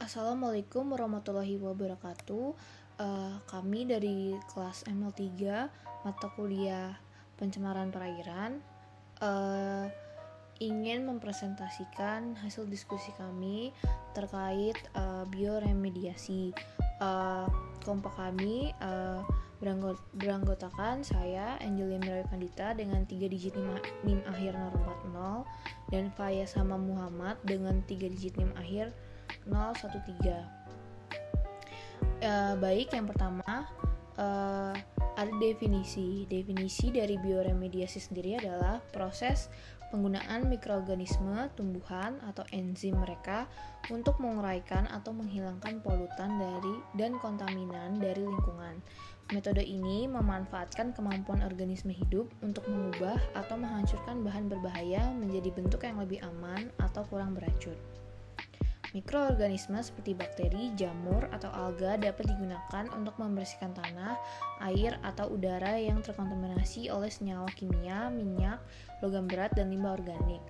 Assalamualaikum warahmatullahi wabarakatuh. Kami dari kelas ML3 mata kuliah pencemaran perairan ingin mempresentasikan hasil diskusi kami terkait bioremediasi. Kelompok kami beranggotakan saya, Angelina Mirawi Pandita dengan 3 digit NIM akhir 040 dan Faya Sama Muhammad dengan 3 digit NIM akhir 013. Baik, yang pertama ada definisi. Definisi dari bioremediasi sendiri adalah proses penggunaan mikroorganisme tumbuhan atau enzim mereka untuk menguraikan atau menghilangkan polutan dan kontaminan dari lingkungan. Metode ini memanfaatkan kemampuan organisme hidup untuk mengubah atau menghancurkan bahan berbahaya menjadi bentuk yang lebih aman atau kurang beracun. Mikroorganisme seperti bakteri, jamur, atau alga dapat digunakan untuk membersihkan tanah, air, atau udara yang terkontaminasi oleh senyawa kimia, minyak, logam berat, dan limbah organik.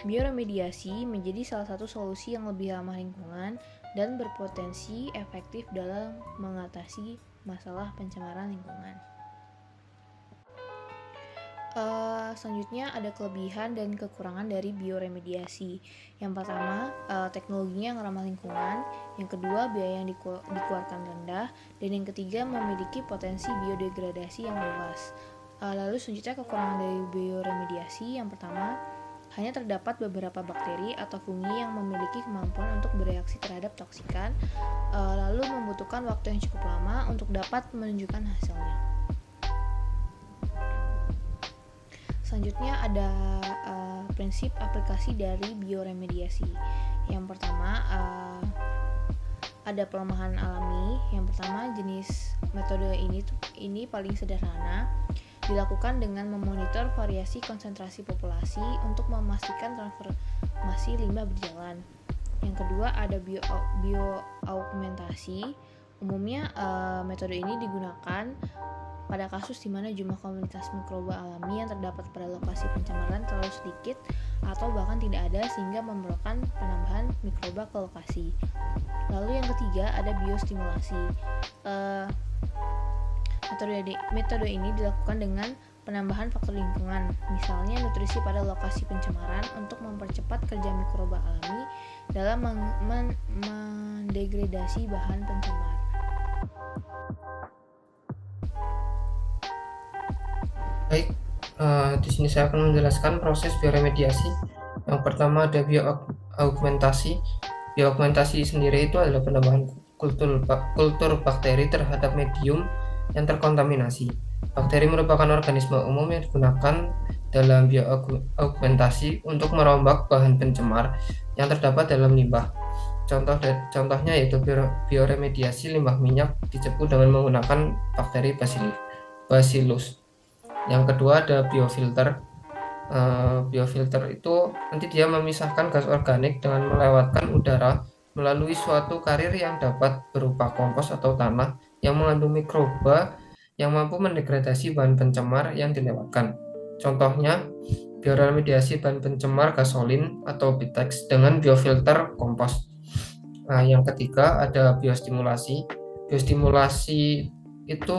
Bioremediasi menjadi salah satu solusi yang lebih ramah lingkungan dan berpotensi efektif dalam mengatasi masalah pencemaran lingkungan. Selanjutnya ada kelebihan dan kekurangan dari bioremediasi. Yang pertama, teknologinya yang ramah lingkungan. Yang kedua, biaya yang dikeluarkan rendah. Dan yang ketiga, memiliki potensi biodegradasi yang luas. Lalu selanjutnya kekurangan dari bioremediasi. Yang pertama, hanya terdapat beberapa bakteri atau fungi yang memiliki kemampuan untuk bereaksi terhadap toksikan, lalu membutuhkan waktu yang cukup lama untuk dapat menunjukkan hasilnya. Selanjutnya ada prinsip aplikasi dari bioremediasi. Yang pertama ada pelemahan alami. Yang pertama, jenis metode ini paling sederhana, dilakukan dengan memonitor variasi konsentrasi populasi untuk memastikan transformasi limbah berjalan. Yang kedua ada bioaugmentasi. Umumnya metode ini digunakan pada kasus di mana jumlah komunitas mikroba alami yang terdapat pada lokasi pencemaran terlalu sedikit atau bahkan tidak ada sehingga memerlukan penambahan mikroba ke lokasi. Lalu yang ketiga ada biostimulasi. Metode ini dilakukan dengan penambahan faktor lingkungan, misalnya nutrisi pada lokasi pencemaran untuk mempercepat kerja mikroba alami dalam mendegradasi bahan pencemar. Baik, di sini saya akan menjelaskan proses bioremediasi. Yang pertama ada bioaugmentasi. Bioaugmentasi sendiri itu adalah penambahan kultur bakteri terhadap medium yang terkontaminasi. Bakteri merupakan organisme umum yang digunakan dalam bioaugmentasi untuk merombak bahan pencemar yang terdapat dalam limbah. Contohnya yaitu bioremediasi limbah minyak dicepu dengan menggunakan bakteri Bacillus. Yang kedua ada biofilter. Biofilter itu nanti dia memisahkan gas organik dengan melewatkan udara melalui suatu karir yang dapat berupa kompos atau tanah yang mengandung mikroba yang mampu mendegradasi bahan pencemar yang dilewatkan. Contohnya bioremediasi bahan pencemar gasolin atau BITEX dengan biofilter kompos. Yang ketiga ada biostimulasi. Biostimulasi itu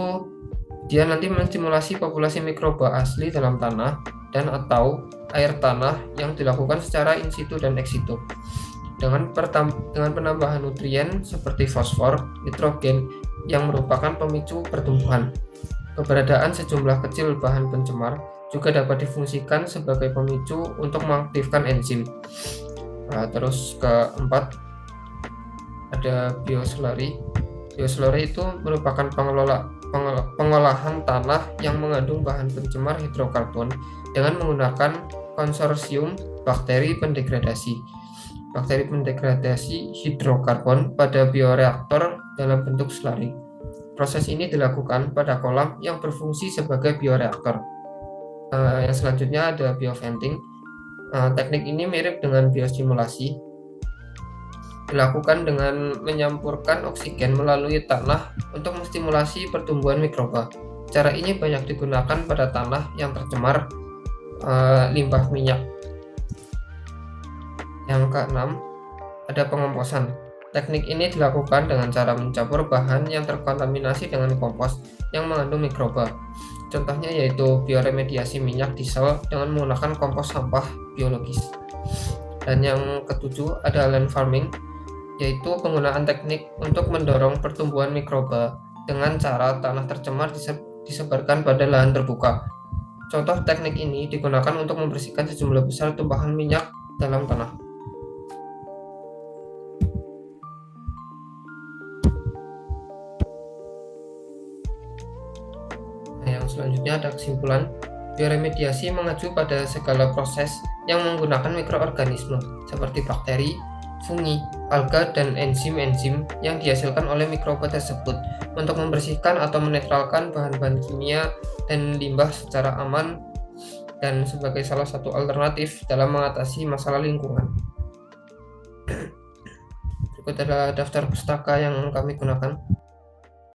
dia nanti menstimulasi populasi mikroba asli dalam tanah dan atau air tanah yang dilakukan secara in situ dan ex situ dengan penambahan nutrien seperti fosfor, nitrogen yang merupakan pemicu pertumbuhan. Keberadaan sejumlah kecil bahan pencemar juga dapat difungsikan sebagai pemicu untuk mengaktifkan enzim. Terus keempat ada bioslurry. Bioslurry itu merupakan pengolahan tanah yang mengandung bahan pencemar hidrokarbon dengan menggunakan konsorsium bakteri pendegradasi. Bakteri pendegradasi hidrokarbon pada bioreaktor dalam bentuk slurry. Proses ini dilakukan pada kolam yang berfungsi sebagai bioreaktor. Yang selanjutnya ada bioventing. Teknik ini mirip dengan biostimulasi, dilakukan dengan menyampurkan oksigen melalui tanah untuk menstimulasi pertumbuhan mikroba. Cara ini banyak digunakan pada tanah yang tercemar limbah minyak. Yang keenam, ada pengomposan. Teknik ini dilakukan dengan cara mencampur bahan yang terkontaminasi dengan kompos yang mengandung mikroba. Contohnya yaitu bioremediasi minyak diesel dengan menggunakan kompos sampah biologis. Dan yang ketujuh ada land farming, yaitu penggunaan teknik untuk mendorong pertumbuhan mikroba dengan cara tanah tercemar disebarkan pada lahan terbuka. Contoh teknik ini digunakan untuk membersihkan sejumlah besar tumpahan minyak dalam tanah. Nah, yang selanjutnya ada kesimpulan. Bioremediasi mengacu pada segala proses yang menggunakan mikroorganisme seperti bakteri, fungi, alga, dan enzim-enzim yang dihasilkan oleh mikroba tersebut untuk membersihkan atau menetralkan bahan-bahan kimia dan limbah secara aman dan sebagai salah satu alternatif dalam mengatasi masalah lingkungan. Berikut adalah daftar pustaka yang kami gunakan.